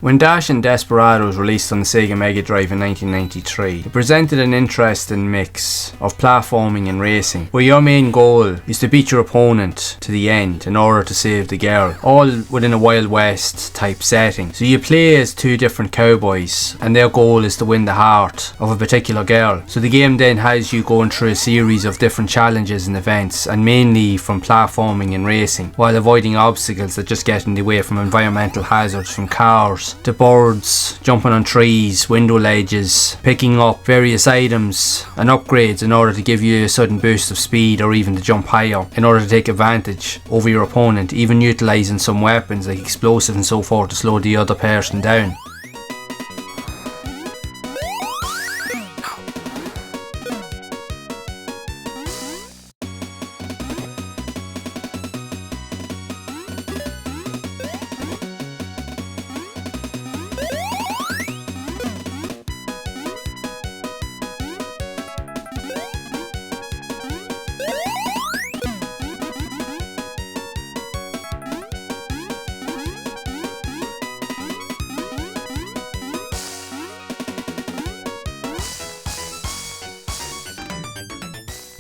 When Dashin Desperadoes released on the Sega Mega Drive in 1993, it presented an interesting mix of platforming and racing, where your main goal is to beat your opponent to the end in order to save the girl, all within a Wild West type setting. So you play as two different cowboys, and their goal is to win the heart of a particular girl. So the game then has you going through a series of different challenges and events, and mainly from platforming and racing, while avoiding obstacles that just get in the way, from environmental hazards, from cars to birds, jumping on trees, window ledges, picking up various items and upgrades in order to give you a sudden boost of speed, or even to jump higher in order to take advantage over your opponent, even utilising some weapons like explosives and so forth to slow the other person down.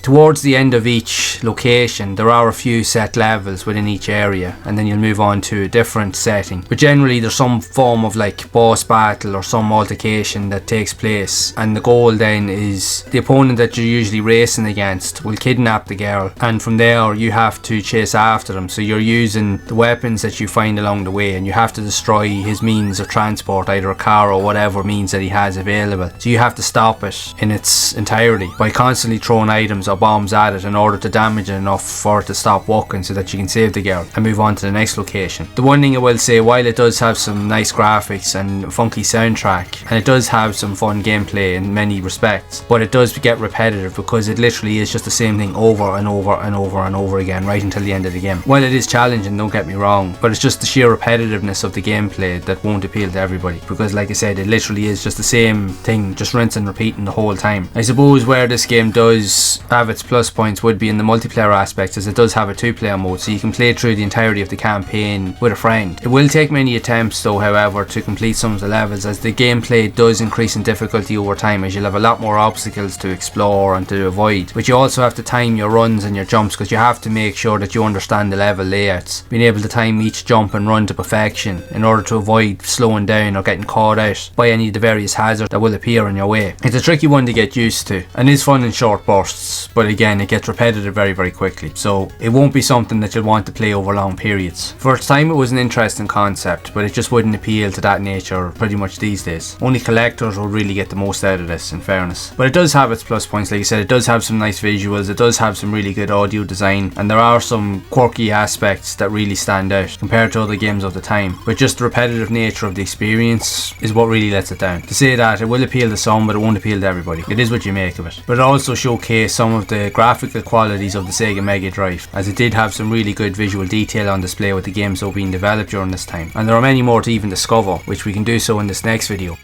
Towards the end of each location, there are a few set levels within each area, and then you'll move on to a different setting. But generally there's some form of like boss battle or some altercation that takes place, and the goal then is the opponent that you're usually racing against will kidnap the girl, and from there you have to chase after them. So you're using the weapons that you find along the way, and you have to destroy his means of transport, either a car or whatever means that he has available. So you have to stop it in its entirety by constantly throwing items or bombs at it in order to damage it enough for it to stop walking, so that you can save the girl and move on to the next location. The one thing I will say, while it does have some nice graphics and funky soundtrack, and it does have some fun gameplay in many respects, but it does get repetitive because it literally is just the same thing over and over and over and over again right until the end of the game. While it is challenging, don't get me wrong, but it's just the sheer repetitiveness of the gameplay that won't appeal to everybody, because like I said, it literally is just the same thing, just rinse and repeating the whole time. I suppose where this game does have its plus points would be in the multiplayer aspects, as it does have a 2-player mode, so you can play through the entirety of the campaign with a friend. It will take many attempts though, however, to complete some of the levels, as the gameplay does increase in difficulty over time, as you'll have a lot more obstacles to explore and to avoid. But you also have to time your runs and your jumps, because you have to make sure that you understand the level layouts, being able to time each jump and run to perfection in order to avoid slowing down or getting caught out by any of the various hazards that will appear in your way. It's a tricky one to get used to, and is fun in short bursts, but again it gets repetitive very quickly, so it won't be something that you'll want to play over long periods. For its time it was an interesting concept, but it just wouldn't appeal to that nature pretty much these days. Only collectors will really get the most out of this, in fairness. But it does have its plus points, like I said. It does have some nice visuals, it does have some really good audio design, and there are some quirky aspects that really stand out compared to other games of the time, but just the repetitive nature of the experience is what really lets it down. To say that it will appeal to some, but it won't appeal to everybody. It is what you make of it. But it also showcased some of the graphical qualities of the Sega Mega Drive, as it did have some really good visual detail on display with the game so being developed during this time, and there are many more to even discover, which we can do so in this next video.